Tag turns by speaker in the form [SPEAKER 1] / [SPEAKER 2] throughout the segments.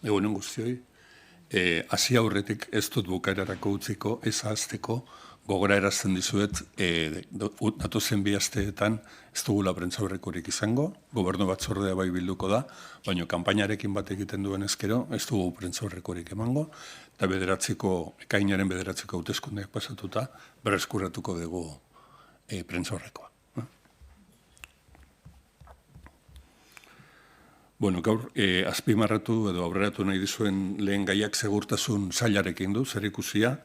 [SPEAKER 1] Egunon guztioi, hasi aurretik ez dut bukaerarako utziko, ez ahazteko, gogora erazten dizuet, datozen bi asteetan ez dugula prentsaurrekorik izango, gobernu batzordea bai bilduko da, baina kanpainarekin bat egiten duen ezkero, ez dugu prentsaurrekorik emango, eta ekainaren bederatziko hauteskundeak pasatuta, berreskuratuko dugu prentsaurrekoa. Gaur, azpimarratu edo aurreratu nahi dizuen lehen gaiak segurtasun sailarekin du, zer ikusia,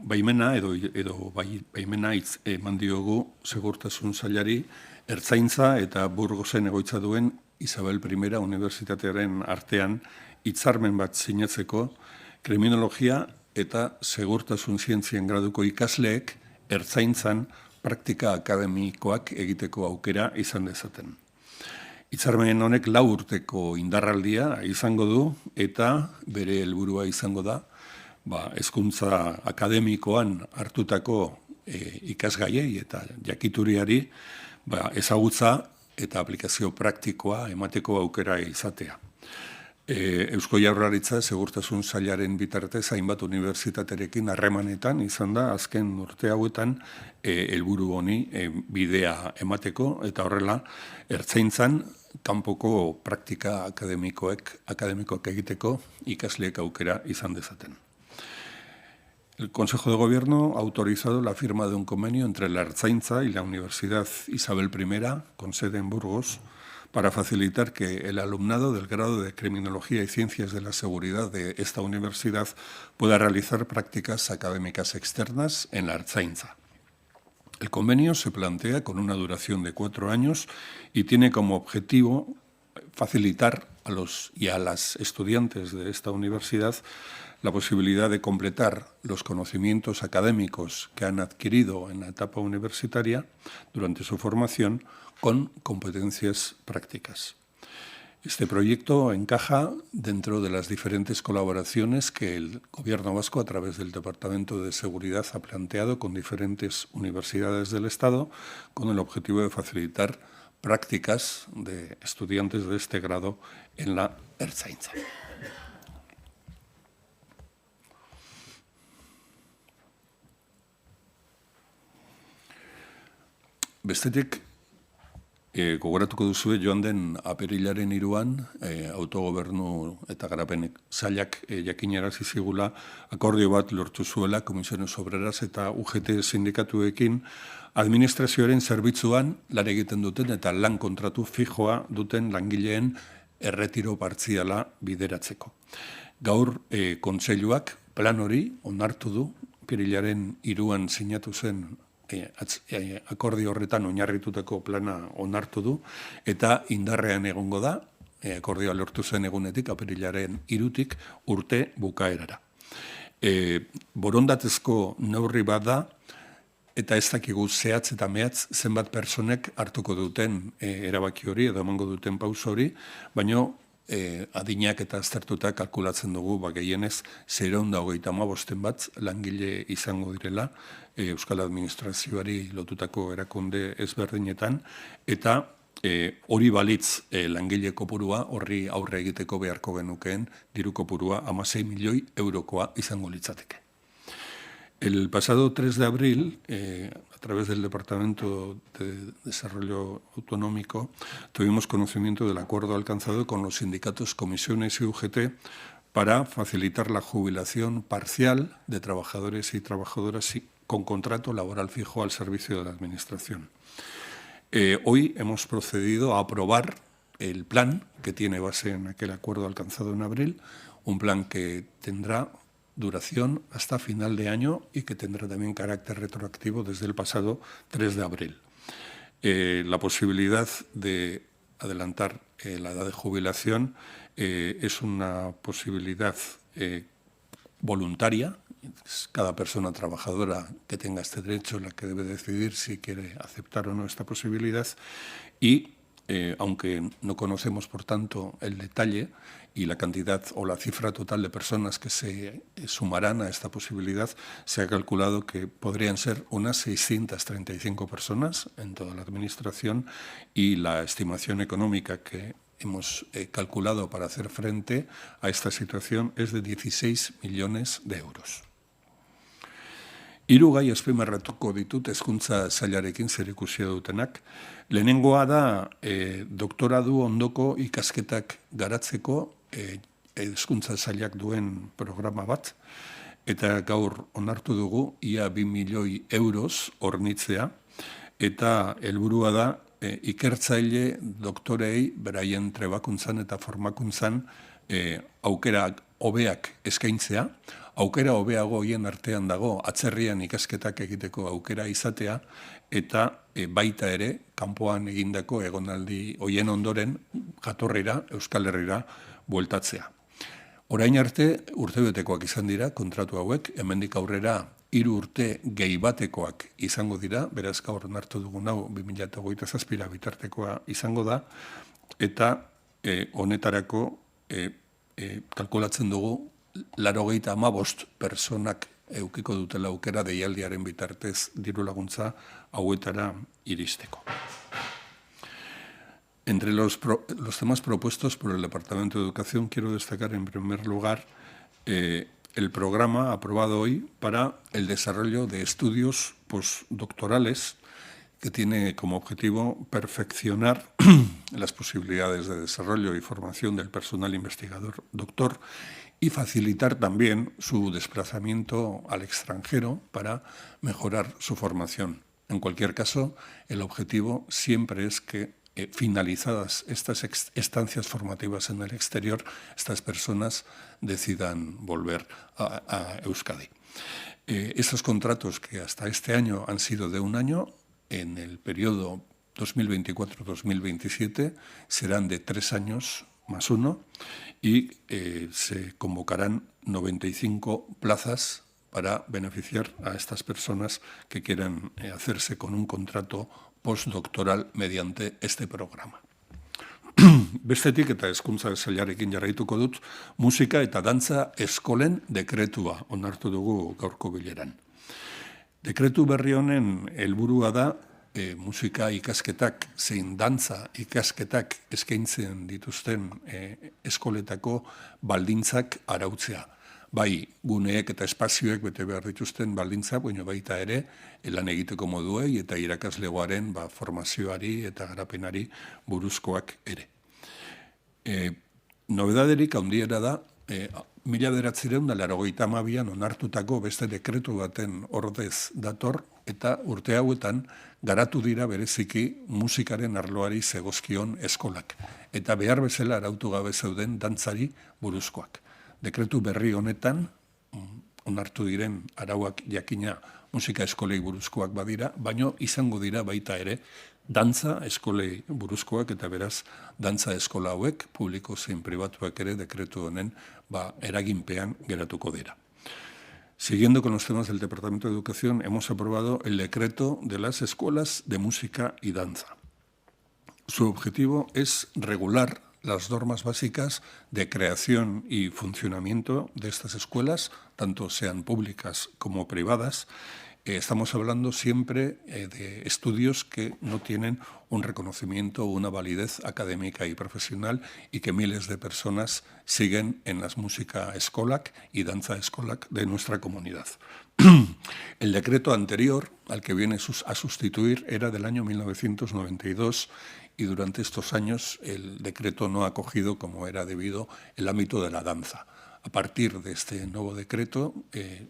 [SPEAKER 1] baimena edo baimena eman diogu segurtasun sailari Ertzaintza eta Burgosen egoitza duen Isabel I Unibertsitatearen artean hitzarmen bat sinatzeko kriminologia eta segurtasun zientzien graduko ikasleek Ertzaintzan praktika akademikoak egiteko aukera izan dezaten. Hitzarmen honek 4 urteko indarraldia izango du eta bere helburua izango da hezkuntza akademikoan hartutako ikasgaiei eta jakituriari ezagutza eta aplikazio praktikoa emateko aukera izatea. Eusko Jaurlaritza segurtasun sailaren bitartez hainbat unibertsitaterekin harremanetan izan da azken urte hauetan helburu honi bidea emateko eta horrela Ertzaintzan kanpoko praktika akademikoak egiteko ikasleek aukera izan dezaten. El Consejo de Gobierno ha autorizado la firma de un convenio entre la Ertzaintza y la Universidad Isabel I, con sede en Burgos, para facilitar que el alumnado del grado de Criminología y Ciencias de la Seguridad de esta universidad pueda realizar prácticas académicas externas en la Ertzaintza. El convenio se plantea con una duración de 4 años y tiene como objetivo facilitar a los y a las estudiantes de esta universidad la posibilidad de completar los conocimientos académicos que han adquirido en la etapa universitaria durante su formación con competencias prácticas. Este proyecto encaja dentro de las diferentes colaboraciones que el Gobierno vasco, a través del Departamento de Seguridad, ha planteado con diferentes universidades del Estado, con el objetivo de facilitar prácticas de estudiantes de este grado en la Ertzaintza. Bestetik, gogoratuko duzue joan den apirilaren 3an autogobernu eta garapen sailak jakinarazi zigula akordio bat lortu zuela Comisiones Obreras eta UGT sindikatuekin administrazioaren zerbitzuan lan egiten duten eta lan kontratu fijoa duten langileen erretiro partziala bideratzeko. Gaur kontseiluak plan hori onartu du, apirilaren 3an sinatu zen akordio horretan oinarritutako plana onartu du, eta indarrean egongo da, akordioa lortu zen egunetik, apirilaren 3tik urte bukaerara. Borondatezko neurri bat da, eta ez dakigu zehatz eta mehatz zenbat personek hartuko duten erabaki hori, edo emango duten pauso hori, baina adinak eta aztertuta kalkulatzen dugu, gehienez 425 bat langile izango direla Euskal Administrazioari lotutako erakunde ezberdinetan, eta hori balitz langile kopurua, horri aurre egiteko beharko genukeen diru kopurua 16 milioi eurokoa izango litzateke. El pasado 3 de abril, a través del Departamento de Desarrollo Autonómico, tuvimos conocimiento del acuerdo alcanzado con los sindicatos, comisiones y UGT para facilitar la jubilación parcial de trabajadores y trabajadoras con contrato laboral fijo al servicio de la Administración. Hoy hemos procedido a aprobar el plan que tiene base en aquel acuerdo alcanzado en abril, un plan que tendrá duración hasta final de año y que tendrá también carácter retroactivo desde el pasado 3 de abril. La posibilidad de adelantar la edad de jubilación es una posibilidad voluntaria. Es cada persona trabajadora que tenga este derecho la que debe decidir si quiere aceptar o no esta posibilidad y aunque no conocemos, por tanto, el detalle y la cantidad o la cifra total de personas que se sumarán a esta posibilidad, se ha calculado que podrían ser unas 635 personas en toda la Administración y la estimación económica que hemos calculado para hacer frente a esta situación es de 16 millones de euros. Hiru gai azpimarratuko ditut hezkuntza sailarekin zerikusia dutenak. Lehenengoa da doktoradu ondoko ikasketak garatzeko hezkuntza sailak duen programa bat, eta gaur onartu dugu ia 2 milioi euroz hornitzea, eta helburua da ikertzaile doktorei beraien trebakuntzan eta formakuntzan aukera hobeak eskaintzea, aukera hobeago hien artean dago atzerrian ikasketak egiteko aukera izatea, eta baita ere kanpoan egindako egonaldi hoien ondoren jatorrira, Euskal Herrira bueltatzea. Orain arte urtebetekoak izan dira kontratu hauek, hemendik aurrera 3 urte gehi batekoak izango dira, beraz gaur onartu dugun hau 2027 bitartekoa izango da, eta honetarako kalkulatzen dugu 95 personak edukiko dutela aukera deialdiaren bitartez diru laguntza hauetara iristeko. Entre los temas propuestos por el Departamento de Educación quiero destacar en primer lugar el programa aprobado hoy para el desarrollo de estudios postdoctorales que tiene como objetivo perfeccionar las posibilidades de desarrollo y formación del personal investigador doctor y facilitar también su desplazamiento al extranjero para mejorar su formación. En cualquier caso, el objetivo siempre es que, finalizadas estas estancias formativas en el exterior, estas personas decidan volver a Euskadi. Estos contratos que hasta este año han sido de 1 año, en el periodo 2024-2027 serán de 3 años más 1 y se convocarán 95 plazas para beneficiar a estas personas que quieran hacerse con un contrato postdoctoral mediante este programa. Bestetik eta hezkuntza sailarekin jarraituko dut, musika eta dantza eskolen dekretua onartu dugu gaurko bileran. Dekretu berri honen helburua da musika ikasketak zein dantza ikasketak eskaintzen dituzten eskoletako baldintzak arautzea. Bai guneek eta espazioek bete behar dituzten baldintzak, baina baita ere lan egiteko moduei eta irakaslegoaren formazioari eta garapenari buruzkoak ere. Nobedaderik handiera da 1982an onartutako beste dekretu baten ordez dator, eta urte hauetan garatu dira bereziki musikaren arloari zegozkion eskolak, eta behar bezala arautu gabe zeuden dantzari buruzkoak. Dekretu berri honetan, onartu diren arauak jakina musika eskolei buruzkoak badira, baino izango dira baita ere dantza eskolei buruzkoak, eta beraz dantza eskola hauek, publiko zein pribatuak ere dekretu honen eraginpean geratuko dira. Siguiendo con los temas del Departamento de Educación, hemos aprobado el decreto de las escuelas de música y danza. Su objetivo es regular las normas básicas de creación y funcionamiento de estas escuelas, tanto sean públicas como privadas. Estamos hablando siempre de estudios que no tienen un reconocimiento o una validez académica y profesional y que miles de personas siguen en las música eskolak y danza eskolak de nuestra comunidad. El decreto anterior, al que viene a sustituir, era del año 1992 y durante estos años el decreto no ha cogido, como era debido, el ámbito de la danza. A partir de este nuevo decreto,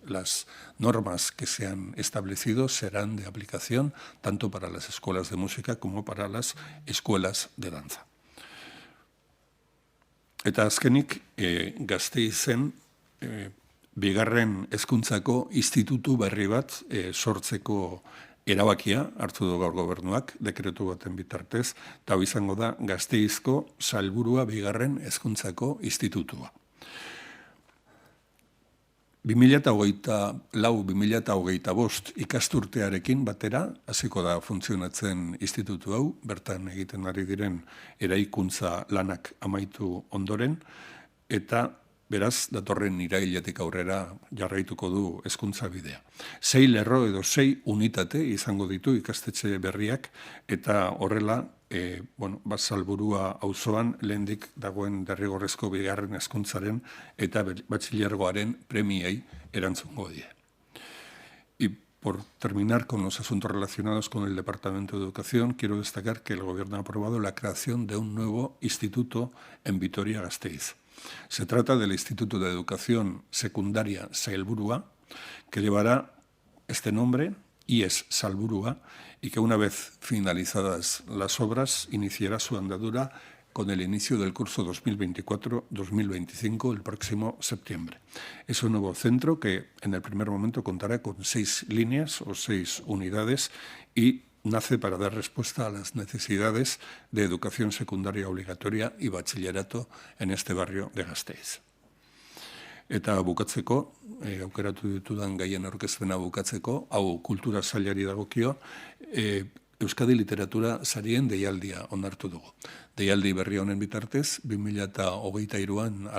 [SPEAKER 1] las normas que se han establecido serán de aplicación tanto para las escuelas de música como para las escuelas de danza. Eta azkenik, Gasteizen bigarren hezkuntzako institutu berri bat sortzeko erabakia hartu du gaur gobernuak, dekretu baten bitartez, eta hau izango da Gasteizko Salburua bigarren hezkuntzako institutua. 2024-2025 ikasturtearekin batera hasiko da funtzionatzen institutu hau, bertan egiten ari diren eraikuntza lanak amaitu ondoren, eta beraz datorren irailetik aurrera jarraituko du hezkuntza bidea. 6 lerro edo 6 unitate izango ditu ikastetxe berriak, eta horrela Salburua auzoan lehendik dagoen derrigorrezko bigarren hezkuntzaren eta batxilergoaren premiei erantzungo die. Y por terminar con los asuntos relacionados con el Departamento de Educación, quiero destacar que el Gobierno ha aprobado la creación de un nuevo instituto en Vitoria-Gasteiz. Se trata del Instituto de Educación Secundaria Sailburua, que llevará este nombre, IES Salburua, y que una vez finalizadas las obras iniciará su andadura con el inicio del curso 2024-2025 el próximo septiembre. Es un nuevo centro que en el primer momento contará con 6 líneas o 6 unidades y nace para dar respuesta a las necesidades de educación secundaria obligatoria y bachillerato en este barrio de Gasteiz. Eta bukatzeko, aukeratu ditudan gaien aurkezpena bukatzeko, hau kultura sailari dagokio, Euskadi Literatura sarien deialdia onartu dugu. Deialdi berri honen bitartez, 2023an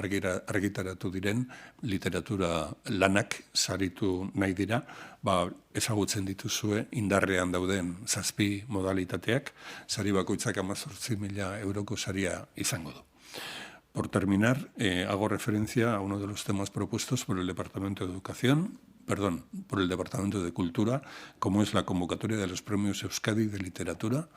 [SPEAKER 1] argitaratu diren literatura lanak saritu nahi dira, ezagutzen dituzue indarrean dauden 7 modalitateak, sari bakoitzak 18.000 euroko saria izango du. Por terminar, hago referencia a uno de los temas propuestos por el Departamento de por el Departamento de Cultura, como es la convocatoria de los premios Euskadi de Literatura.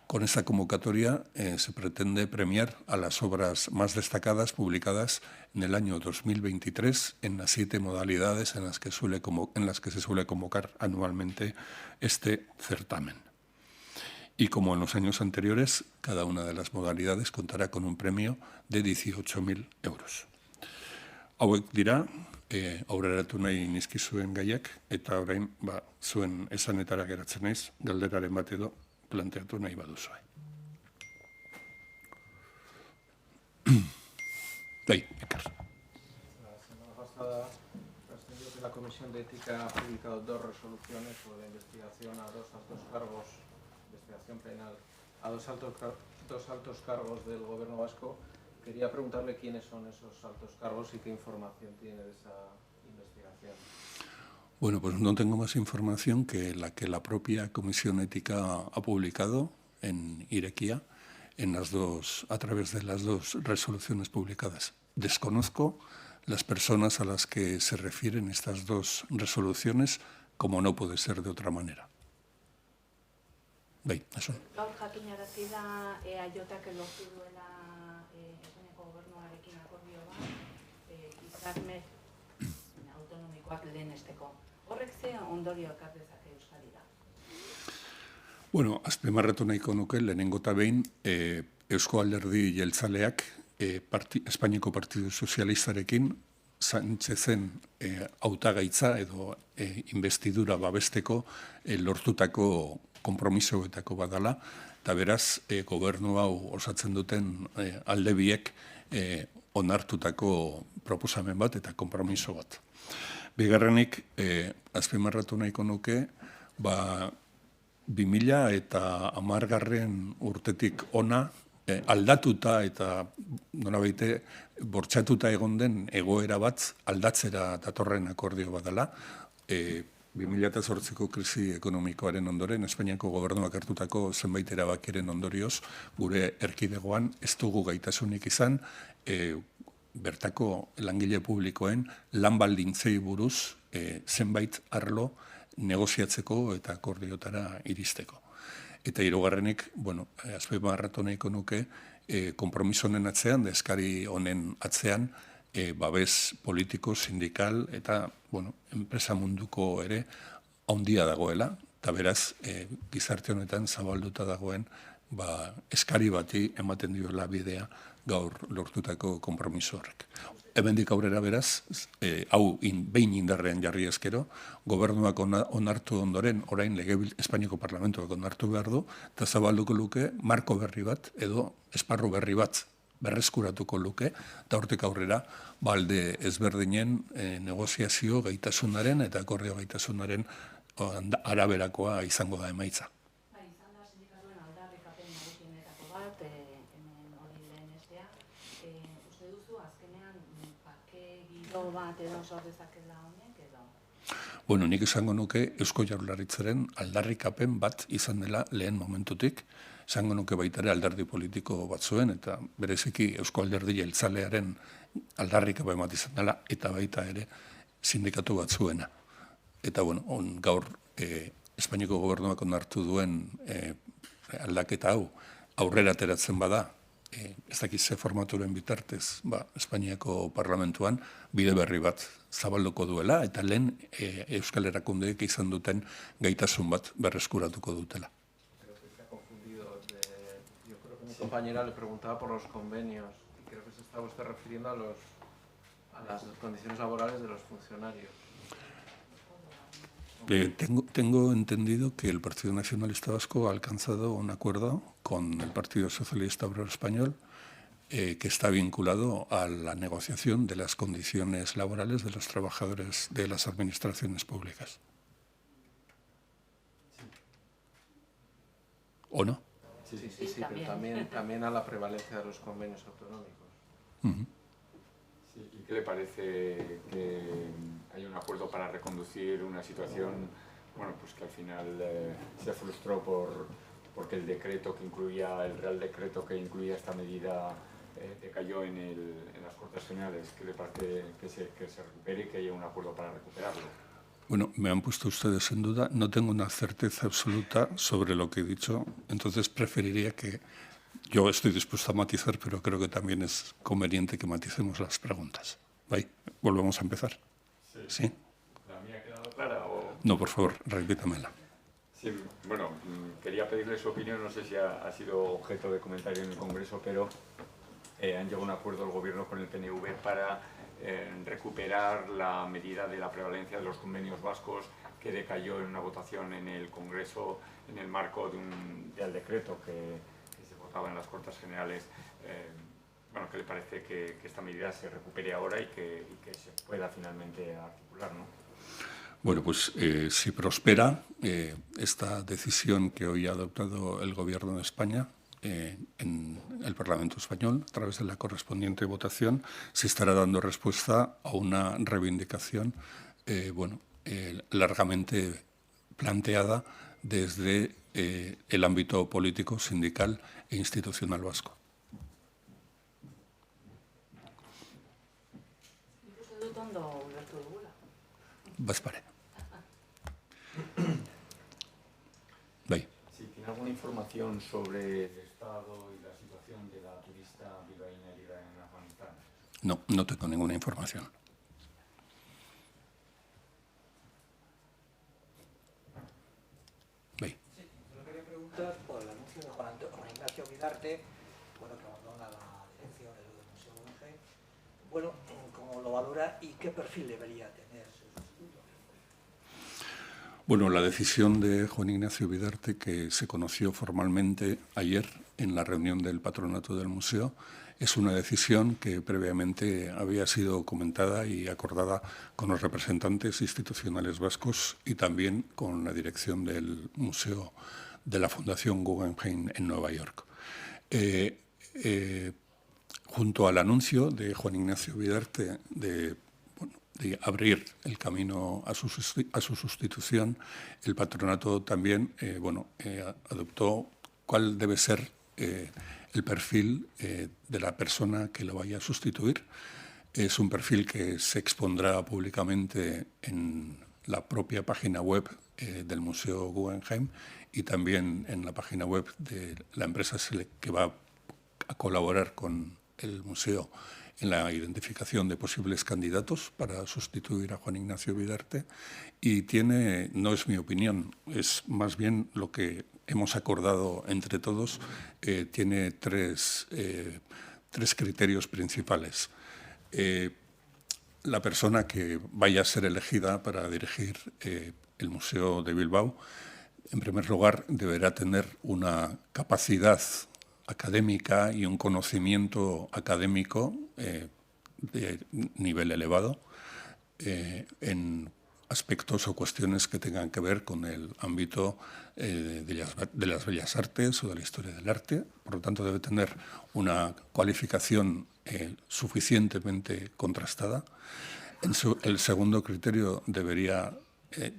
[SPEAKER 1] Con esta convocatoria se pretende premiar a las obras más destacadas publicadas en el año 2023 en las 7 modalidades en las que se suele convocar anualmente este certamen. Y como en los años anteriores, cada una de las modalidades contará con un premio de 18.000 euros. Hauek dira, aurreratu nahi nizkizuen gaiak, eta orain zuen esanetara geratzen naiz, galderaren bat edo planteatu nahi baduzue. Ekar.
[SPEAKER 2] La semana pasada trascendió que la Comisión de Ética ha publicado 2 resoluciones sobre la investigación a 2 altos cargos penal a dos altos cargos del Gobierno vasco. Quería preguntarle quiénes son esos altos cargos y qué información tiene de esa investigación.
[SPEAKER 1] Bueno, pues no tengo más información que la propia Comisión Ética ha publicado en Irekia a través de las 2 resoluciones publicadas. Desconozco las personas a las que se refieren estas 2 resoluciones, como no puede ser de otra manera. Eso.
[SPEAKER 3] Gaur jakinarazi da EAJak lortu duela Espainiako gobernuarekin akordio bat hitzarmen autonomikoak lehenesteko. Horrek ze ondorio ekar dezake Euskadira?
[SPEAKER 1] Bueno, azpimarratu nahiko nuke lehenengo eta behin Eusko Alderdi Jeltzaleak Espainiako Partidu Sozialistarekin Sánchezen hautagaitza edo investidura babesteko lortutako konpromisoetako badala, eta beraz, gobernu hau osatzen duten alde biek onartutako proposamen bat eta konpromiso bat. Bigarrenik, azpimarratu nahiko nuke, 2010 urtetik ona, aldatuta eta nolabaite bortxatuta egon den egoera bat aldatzera datorren akordio badala, 2008ko krisi ekonomikoaren ondoren, Espainiako gobernuak hartutako zenbait erabakiren ondorioz, gure erkidegoan ez dugu gaitasunik izan, bertako langile publikoen lan baldintzei buruz zenbait arlo negoziatzeko eta akordiotara iristeko. Eta hirugarrenik, azpimarratu nahiko nuke, konpromiso honen atzean, eskari honen atzean, babes politiko, sindikal eta enpresa munduko ere handia dagoela, eta beraz gizarte honetan zabalduta dagoen eskari bati ematen diola bidea gaur lortutako konpromiso horrek. Hemendik aurrera beraz, hau behin indarrean jarri ezkero, gobernuak onartu ondoren, orain Espainiako Parlamentuak onartu behar du, eta zabalduko luke marko berri bat edo esparru berri bat berreskuratuko luke, eta hortik aurrera, alde ezberdinen negoziazio gaitasunaren eta akordio gaitasunaren araberakoa izango da emaitza.
[SPEAKER 3] Izan da sindikatuen aldarrikapen nagusienetako bat, hemen hori lehenestea, uste duzu azkenean bake giro bat edo sor dezakela honek edo?
[SPEAKER 1] Nik esango nuke Eusko Jaurlaritzaren aldarrikapen bat izan dela lehen momentutik, esango nuke baita ere alderdi politiko batzuen, eta bereziki Eusko Alderdi Jeltzalearen aldarrikapa ematen izan dela, eta baita ere sindikatu batzuena. Eta bueno, gaur Espainiako gobernuak onartu duen aldaketa hau aurrera ateratzen bada, ez dakiz ze formaturen bitartez, Espainiako parlamentuan bide berri bat zabalduko duela, eta lehen Euskal Erakundeek izan duten gaitasun bat berreskuratuko dutela.
[SPEAKER 2] Creo que se ha confundido. Yo creo que mi compañera le preguntaba por los convenios y creo que se estaba usted refiriendo a las condiciones laborales de los funcionarios.
[SPEAKER 1] Tengo entendido que el Partido Nacionalista Vasco ha alcanzado un acuerdo con el Partido Socialista Obrero Español que está vinculado a la negociación de las condiciones laborales de los trabajadores de las administraciones públicas. ¿O no?
[SPEAKER 2] Sí, pero también a la prevalencia de los convenios autonómicos.
[SPEAKER 1] Uh-huh.
[SPEAKER 4] Sí, ¿y qué le parece que hay un acuerdo para reconducir una situación, bueno, pues que al final se frustró porque el decreto que incluía, el Real Decreto que incluía esta medida decayó en las Cortes Generales? ¿Qué le parece que se recupere y que haya un acuerdo para recuperarlo?
[SPEAKER 1] Bueno, me han puesto ustedes en duda. No tengo una certeza absoluta sobre lo que he dicho, entonces preferiría que... Yo estoy dispuesto a matizar, pero creo que también es conveniente que maticemos las preguntas. ¿Vale? ¿Volvemos a empezar? ¿Sí?
[SPEAKER 4] ¿La mía ha quedado clara o...?
[SPEAKER 1] No, por favor, repítamela.
[SPEAKER 4] Sí, bueno, quería pedirle su opinión, no sé si ha sido objeto de comentario en el Congreso, pero han llegado a un acuerdo el Gobierno con el PNV para recuperar la medida de la prevalencia de los convenios vascos que decayó en una votación en el Congreso en el marco del decreto que se votaba en las Cortes Generales. Bueno, ¿qué le parece que esta medida se recupere ahora y que se pueda finalmente articular, ¿no?
[SPEAKER 1] Bueno, pues si prospera esta decisión que hoy ha adoptado el Gobierno de España en el Parlamento Español, a través de la correspondiente votación, se estará dando respuesta a una reivindicación largamente planteada desde el ámbito político, sindical e institucional vasco. Baspare. Bai.
[SPEAKER 4] Sí, ¿tiene alguna información sobre el estado y la situación de la turista bilbaína herida en Afganistán?
[SPEAKER 1] No, no tengo ninguna información. Bai.
[SPEAKER 5] Sí, yo quería preguntar por el anuncio de Juan Ignacio Vidarte, bueno, que abandona la dirección del Museo Guggenheim. Bueno, ¿cómo lo valora y qué perfil debería tener su sustituto?
[SPEAKER 1] Bueno, la decisión de Juan Ignacio Vidarte, que se conoció formalmente ayer en la reunión del patronato del museo, es una decisión que previamente había sido comentada y acordada con los representantes institucionales vascos y también con la dirección del Museo de la Fundación Guggenheim en Nueva York. Junto al anuncio de Juan Ignacio Vidarte de abrir el camino a su sustitución, el patronato también adoptó cuál debe ser el perfil de la persona que lo vaya a sustituir. Es un perfil que se expondrá públicamente en la propia página web del Museo Guggenheim y también en la página web de la empresa que va a colaborar con el museo en la identificación de posibles candidatos para sustituir a Juan Ignacio Vidarte, y no es mi opinión, es más bien lo que hemos acordado entre todos, tiene tres criterios principales. La persona que vaya a ser elegida para dirigir el Museo de Bilbao, en primer lugar, deberá tener una capacidad académica y un conocimiento académico de nivel elevado en aspectos o cuestiones que tengan que ver con el ámbito de las bellas artes o de la historia del arte. Por lo tanto, debe tener una cualificación suficientemente contrastada. El segundo criterio debería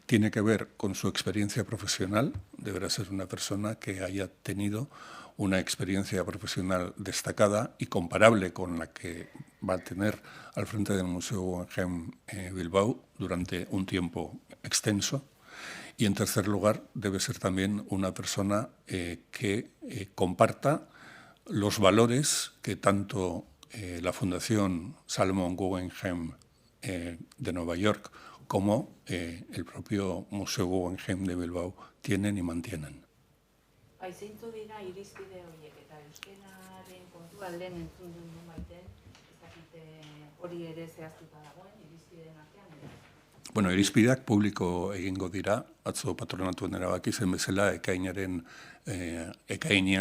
[SPEAKER 1] tiene que ver con su experiencia profesional. Deberá ser una persona que haya tenido una experiencia profesional destacada y comparable con la que va a tener al frente del Museo Guggenheim Bilbao durante un tiempo extenso. Y en tercer lugar, debe ser también una persona que comparta los valores que tanto la Fundación Salomon Guggenheim de Nueva York como el propio Museo Guggenheim de Bilbao tienen y mantienen.
[SPEAKER 3] Bai, zeintzu dira irizpide horiek eta euskararen kontua lehen entzun duen baiten, ez dakite hori ere zehaztuta dagoen irizpideen artean ere.
[SPEAKER 1] Bueno, irizpideak publiko egingo dira, atzo patronatuen erabaki zen bezala ekainean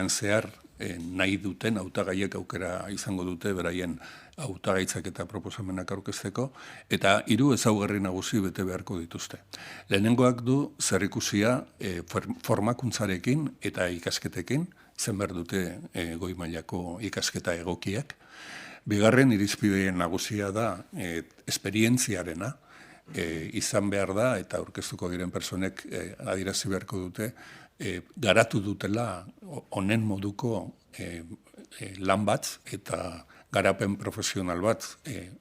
[SPEAKER 1] zehar nahi duten hautagaiek aukera izango dute beraien hautagaitzak eta proposamenak aurkezteko, eta 3 ezaugarri nagusi bete beharko dituzte. Lehenengoak du zerikusia formakuntzarekin eta ikasketekin, zen behar dute goi mailako ikasketa egokiak. Bigarren irizpideen nagusia da esperientziarena, izan behar da, eta aurkeztuko diren personek adierazi beharko dute, garatu dutela honen moduko lan bat eta garapen profesional bat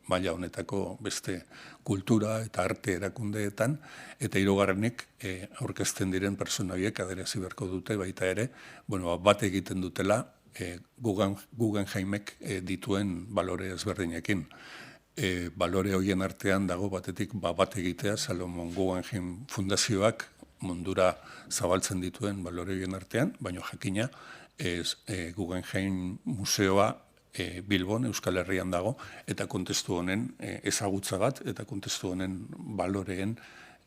[SPEAKER 1] maila honetako beste kultura eta arte erakundeetan, eta 3. Aurkezten diren persona horiek adierazi beharko dute baita ere, bat egiten dutela Guggenheimek dituen balore ezberdinekin. Balore horien artean dago batetik bat egitea Salomon Guggenheim Fundazioak mundura zabaltzen dituen balore horien artean, baina jakina Guggenheim Museoa Bilbon, Euskal Herrian dago, eta kontestu honen ezagutza bat, eta kontestu honen baloreen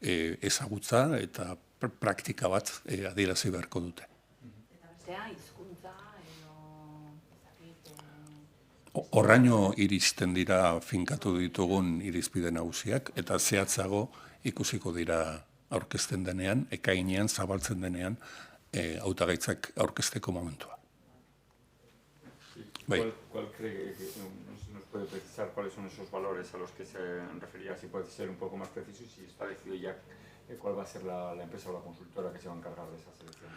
[SPEAKER 1] ezagutza eta praktika bat adierazi beharko dute.
[SPEAKER 3] Eta bestea, hizkuntza edo
[SPEAKER 1] Horraino iristen dira finkatu ditugun irizpide nagusiak, eta zehatzago ikusiko dira aurkezten denean, ekainean, zabaltzen denean, hautagaitzak aurkezteko momentua.
[SPEAKER 4] ¿Cuál cree que nos puede precisar cuáles son esos valores a los que se refería? Si puede ser un poco más preciso y si está decidido ya cuál va a ser la empresa o la consultora que se va a encargar de esa selección.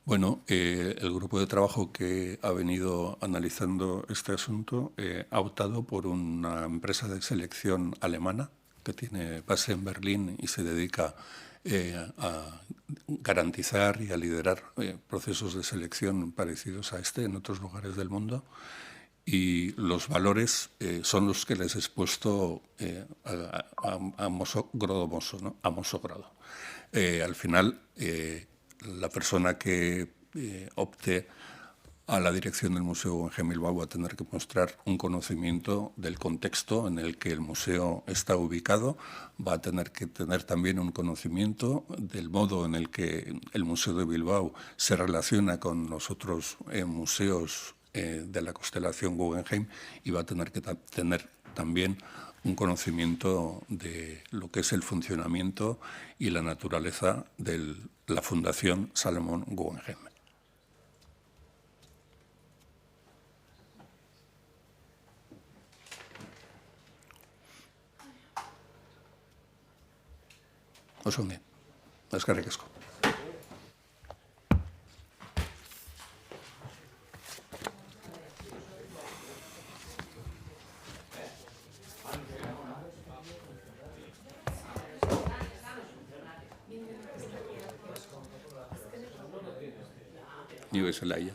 [SPEAKER 1] Bueno, el grupo de trabajo que ha venido analizando este asunto ha optado por una empresa de selección alemana que tiene base en Berlín y se dedica a garantizar y a liderar procesos de selección parecidos a este en otros lugares del mundo. Y los valores son los que les he expuesto a mozo grado. Al final, la persona que opte a la dirección del Museo Guggenheim Bilbao va a tener que mostrar un conocimiento del contexto en el que el museo está ubicado, va a tener que tener también un conocimiento del modo en el que el Museo de Bilbao se relaciona con los otros museos de la constelación Guggenheim, y va a tener que tener también un conocimiento de lo que es el funcionamiento y la naturaleza de la Fundación Salomon Guggenheim. Oso ondo, eskerrik asko. Ni bezala ia.